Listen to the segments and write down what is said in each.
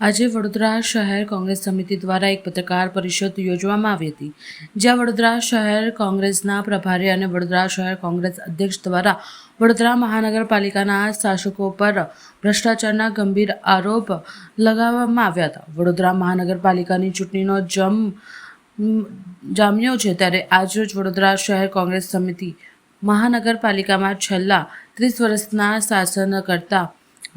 આજે વડોદરા શહેર કોંગ્રેસ સમિતિ દ્વારા એક પત્રકાર પરિષદ યોજવામાં આવી હતી, જ્યાં વડોદરા શહેર કોંગ્રેસના પ્રભારી અને વડોદરા શહેર કોંગ્રેસ અધ્યક્ષ દ્વારા વડોદરા મહાનગરપાલિકાના શાસકો પર ભ્રષ્ટાચારના ગંભીર આરોપ લગાવવામાં આવ્યા હતા. વડોદરા મહાનગરપાલિકાની ચૂંટણીનો જામ્યો છે, ત્યારે આજરોજ વડોદરા શહેર કોંગ્રેસ સમિતિ મહાનગરપાલિકામાં છેલ્લા 30 વર્ષના શાસન કરતા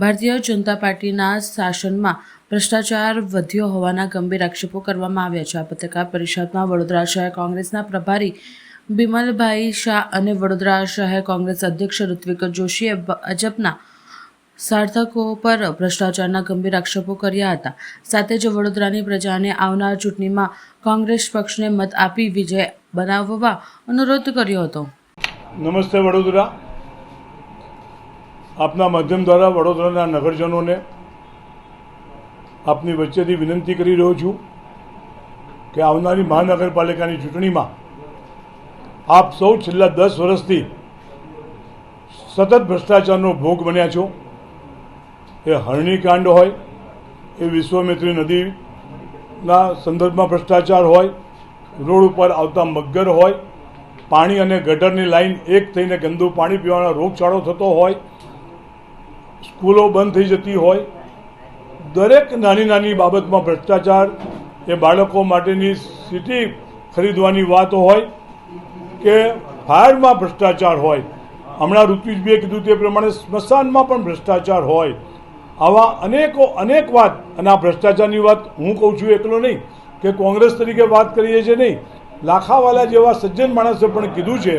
ભારતીય જનતા પાર્ટીના શાસનમાં ભ્રષ્ટાચાર વધ્યો હોવાના ગંભીર આક્ષેપો કરવામાં આવ્યા છે. આ પત્રકાર પરિષદમાં વડોદરા શહેર કોંગ્રેસના પ્રભારી બિમલભાઈ શાહ અને વડોદરા શહેર કોંગ્રેસ અધ્યક્ષ ઋત્વિક જોશીએ ભાજપના સાર્થકો પર ભ્રષ્ટાચારના ગંભીર આક્ષેપો કર્યા હતા. સાથે જ વડોદરાની પ્રજાને આવનાર ચૂંટણીમાં કોંગ્રેસ પક્ષને મત આપી વિજય બનાવવા અનુરોધ કર્યો હતો. નમસ્તે વડોદરા. આપના માધ્યમ દ્વારા વડોદરાના નગરજનોને આપની વચ્ચેથી વિનંતી કરી રહ્યો છું કે આવનારી મહાનગરપાલિકાની ચૂંટણીમાં આપ સૌ છેલ્લા 10 વર્ષથી સતત ભ્રષ્ટાચારનો ભોગ બન્યા છો. એ હરણીકાંડ હોય, એ વિશ્વામિત્રી નદીના સંદર્ભમાં ભ્રષ્ટાચાર હોય, રોડ ઉપર આવતા મગર હોય, પાણી અને ગટરની લાઈન એક થઈને ગંદુ પાણી પીવાનો રોગચાળો થતો હોય, સ્કૂલો બંધ થઈ જતી હોય, દરેક નાની નાની બાબતમાં ભ્રષ્ટાચાર, એ બાળકો માટેની સીટી ખરીદવાની વાત હોય કે ફાયરમાં ભ્રષ્ટાચાર હોય, હમણાં ઋત્વિજભાઈએ કીધું તે પ્રમાણે સ્મશાનમાં પણ ભ્રષ્ટાચાર હોય. આવા અનેક વાત, અને આ ભ્રષ્ટાચારની વાત હું કહું છું એકલો નહીં, કે કોંગ્રેસ તરીકે વાત કરીએ છીએ નહીં, લાખાવાલા જેવા સજ્જન માણસે પણ કીધું છે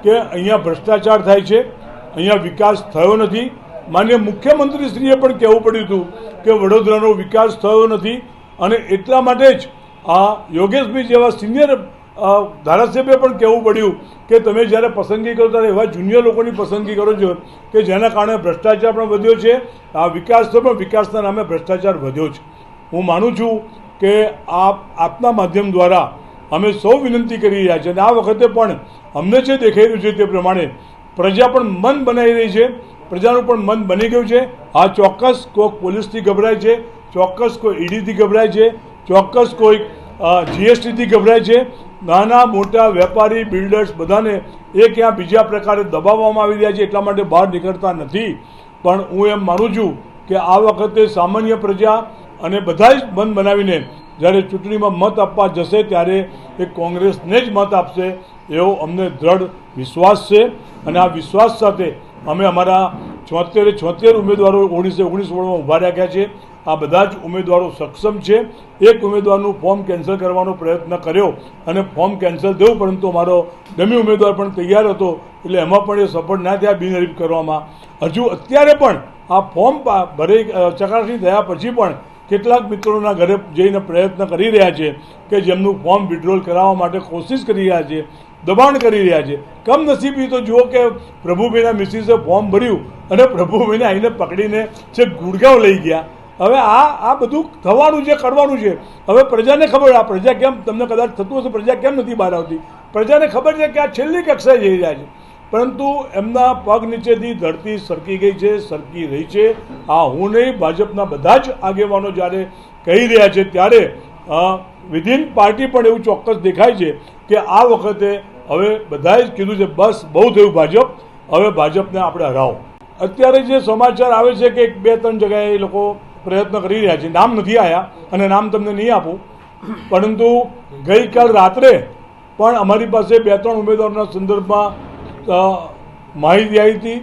કે અહીંયા ભ્રષ્ટાચાર થાય છે, અહીંયા વિકાસ થયો નથી. માનનીય મુખ્યમંત્રીશ્રીએ પણ કહેવું પડ્યું હતું કે વડોદરાનો વિકાસ થયો નથી, અને એટલા માટે જ આ યોગેશભાઈ જેવા સિનિયર ધારાસભ્ય પણ કહેવું પડ્યું કે તમે જ્યારે પસંદગી કરો ત્યારે એવા જુનિયર લોકોની પસંદગી કરો છો કે જેના કારણે ભ્રષ્ટાચાર પણ વધ્યો છે, આ વિકાસ તો પણ વિકાસના નામે ભ્રષ્ટાચાર વધ્યો છે. હું માનું છું કે આપના માધ્યમ દ્વારા અમે સૌ વિનંતી કરી રહ્યા છીએ, અને આ વખતે પણ અમને જે દેખાઈ રહ્યું છે તે પ્રમાણે પ્રજા પણ મન બનાવી રહી છે, પ્રજાનું પણ મન બની ગયું છે. આ ચોક્કસ કોઈક પોલીસથી ગભરાય છે, ચોક્કસ કોઈ ઈડીથી ગભરાય છે, ચોક્કસ કોઈક જીએસટીથી ગભરાય છે. નાના મોટા વેપારી બિલ્ડર્સ બધાને ક્યાં બીજા પ્રકારે દબાવવામાં આવી રહ્યા છે, એટલા માટે બહાર નીકળતા નથી. પણ હું એમ માનું છું કે આ વખતે સામાન્ય પ્રજા અને બધા જ મન બનાવીને જ્યારે ચૂંટણીમાં મત આપવા જશે ત્યારે એ કોંગ્રેસને જ મત આપશે એવો અમને દ્રઢ વિશ્વાસ છે. અને આ વિશ્વાસ સાથે અમે અમારા 76 ઉમેદવારો 19 વોર્ડમાં ઊભા રાખ્યા છે. આ બધા જ ઉમેદવારો સક્ષમ છે. એક ઉમેદવારનું ફોર્મ કેન્સલ કરવાનો પ્રયત્ન કર્યો અને ફોર્મ કેન્સલ થયું, પરંતુ અમારો ડમી ઉમેદવાર પણ તૈયાર હતો, એટલે એમાં પણ એ સફળ ના થયા બિનહરીફ કરવામાં. હજુ અત્યારે પણ આ ફોર્મ ચકાસણી થયા પછી પણ કેટલાક મિત્રોના ઘરે જઈને પ્રયત્ન કરી રહ્યા છે કે જેમનું ફોર્મ વિડ્રોલ કરાવવા માટે કોશિશ કરી રહ્યા છે, દબાણ કરી રહ્યા છે. કમનસીબી તો જુઓ કે પ્રભુભાઈના મિસિસે ફોર્મ ભર્યું અને પ્રભુભાઈને આવીને પકડીને છે ગુડગાંવ લઈ ગયા. હવે આ બધું થવાનું છે, કરવાનું છે. હવે પ્રજાને ખબર, આ પ્રજા કેમ, તમને કદાચ થતું હશે પ્રજા કેમ નથી બહાર આવતી, પ્રજાને ખબર છે કે આ છેલ્લી કક્ષાએ જઈ રહ્યા છે, પરંતુ એમના પગ નીચેથી ધરતી સરકી ગઈ છે, સરકી રહી છે. આ હું નહીં, ભાજપના બધા જ આગેવાનો જ્યારે કહી રહ્યા છે ત્યારે વિધિન પાર્ટી પણ એવું ચોક્કસ દેખાય છે કે આ વખતે હવે બધાએ જ કીધું છે બસ બહુ થયું ભાજપ, હવે ભાજપને આપણે હરાવો. અત્યારે જે સમાચાર આવે છે કે 2-3 જગ્યાએ એ લોકો પ્રયત્ન કરી રહ્યા છે, નામ નથી આવ્યા અને નામ તમને નહીં આપું, પરંતુ ગઈકાલ રાત્રે પણ અમારી પાસે 2-3 ઉમેદવારોના સંદર્ભમાં માહિતી આવી હતી.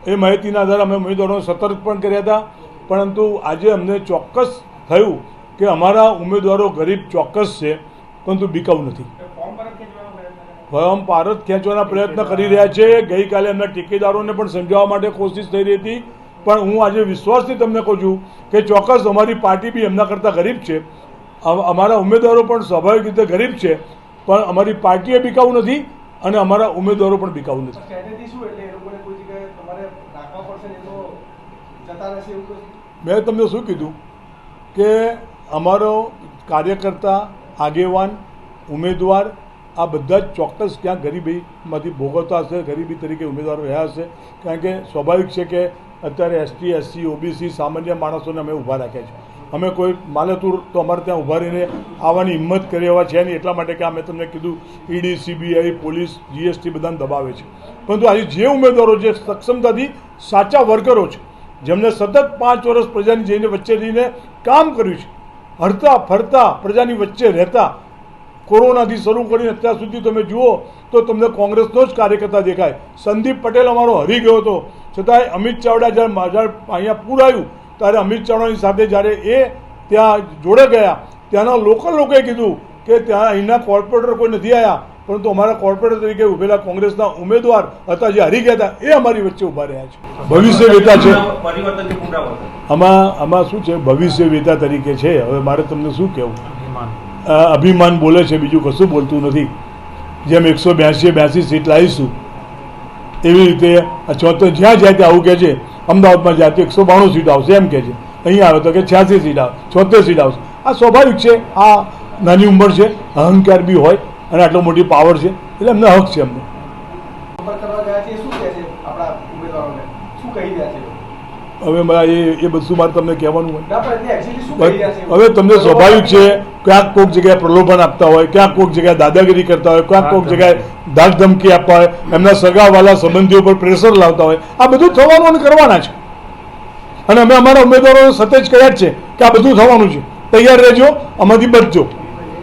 એ માહિતીના આધારે અમે ઉમેદવારોને સતર્ક પણ કર્યા હતા, પરંતુ આજે અમને ચોક્કસ થયું કે અમારા ઉમેદવારો ગરીબ ચોક્કસ છે, પરંતુ બીકાઉ નથી. ફોર્મ ભારત ખેંચવાના પ્રયત્ન કરી રહ્યા છે. ગઈકાલે એમના ટેકેદારોને પણ સમજાવવા માટે કોશિશ થઈ રહી હતી, પણ હું આજે વિશ્વાસથી તમને કહું છું કે ચોક્કસ અમારી પાર્ટી બી એમના કરતાં ગરીબ છે, અમારા ઉમેદવારો પણ સ્વાભાવિક રીતે ગરીબ છે, પણ અમારી પાર્ટીએ બીકાઉ નથી અને અમારા ઉમેદવારો પણ બીકાઉ નથી. મેં તમને શું કીધું કે અમારો કાર્યકર્તા, આગેવાન, ઉમેદવાર આ બધા જ ચોક્કસ ક્યાંક ગરીબીમાંથી ભોગવતા હશે, ગરીબી તરીકે ઉમેદવારો રહ્યા હશે. કારણ કે સ્વાભાવિક છે કે અત્યારે એસટી, એસસી, ઓબીસી સામાન્ય માણસોને અમે ઊભા રાખ્યા છે. અમે કોઈ માલતુર તો અમારે ત્યાં ઊભા રહીને આવવાની હિંમત કરે એવા છે નહીં. એટલા માટે કે અમે તમને કીધું ઈડી, CBI, પોલીસ, GST બધાને દબાવે છે. પરંતુ આજે જે ઉમેદવારો છે સક્ષમતાથી સાચા વર્કરો છે, જેમને સતત 5 વર્ષ પ્રજાની જઈને વચ્ચે જઈને કામ કર્યું છે, હરતા ફરતા પ્રજાની વચ્ચે રહેતા, કોરોનાથી શરૂ કરીને અત્યાર સુધી તમે જુઓ તો તમને કોંગ્રેસનો જ કાર્યકર્તા દેખાય. સંદીપ પટેલ અમારો હરી ગયો હતો, છતાંય અમિત ચાવડા જ્યારે અહીંયા પૂર આવ્યું ત્યારે અમિત ચાવડાની સાથે જ્યારે એ ત્યાં જોડે ગયા, ત્યાંના લોકલ લોકોએ કીધું કે ત્યાં અહીંના કોર્પોરેટર કોઈ નથી આવ્યા, પરંતુ અમારા કોર્પોરેટર તરીકે ઉભેલા કોંગ્રેસના ઉમેદવાર હતા જે હરી ગયા હતા એ અમારી વચ્ચે ઊભા રહ્યા છે. ભવિષ્ય વેતા છે આમાં શું છે, ભવિષ્ય વેતા તરીકે છે. હવે મારે તમને શું કહેવું, અભિમાન બોલે છે, બીજું કશું બોલતું નથી. જેમ 182 સીટ લાવીશું એવી રીતે 74 જ્યાં જાય ત્યાં આવું કહે છે. અમદાવાદમાં જાય તો 192 સીટ આવશે એમ કહે છે, અહીંયા આવે તો કે 86 સીટ આવે, 76 સીટ આવશે. આ સ્વાભાવિક છે, આ નાની ઉંમર છે, અહંકાર બી હોય અને આટલો મોટી પાવર છે, એટલે એમને હક છે. એમને હવે એ બધું મારે તમને કહેવાનું હોય. હવે તમને સ્વાભાવિક છે, ક્યાંક કોઈક જગ્યાએ પ્રલોભન આપતા હોય, ક્યાંક કોઈક જગ્યાએ દાદાગીરી કરતા હોય, ક્યાંક કોઈક જગ્યાએ ધાક ધમકી આપવા હોય, એમના સગાવાલા સંબંધીઓ પર પ્રેશર લાવતા હોય. આ બધું થવાનું અને કરવાના છે. અને અમે અમારા ઉમેદવારોને સતત કહ્યા જ છે કે આ બધું થવાનું છે, તૈયાર રહેજો, આમાંથી બચજો.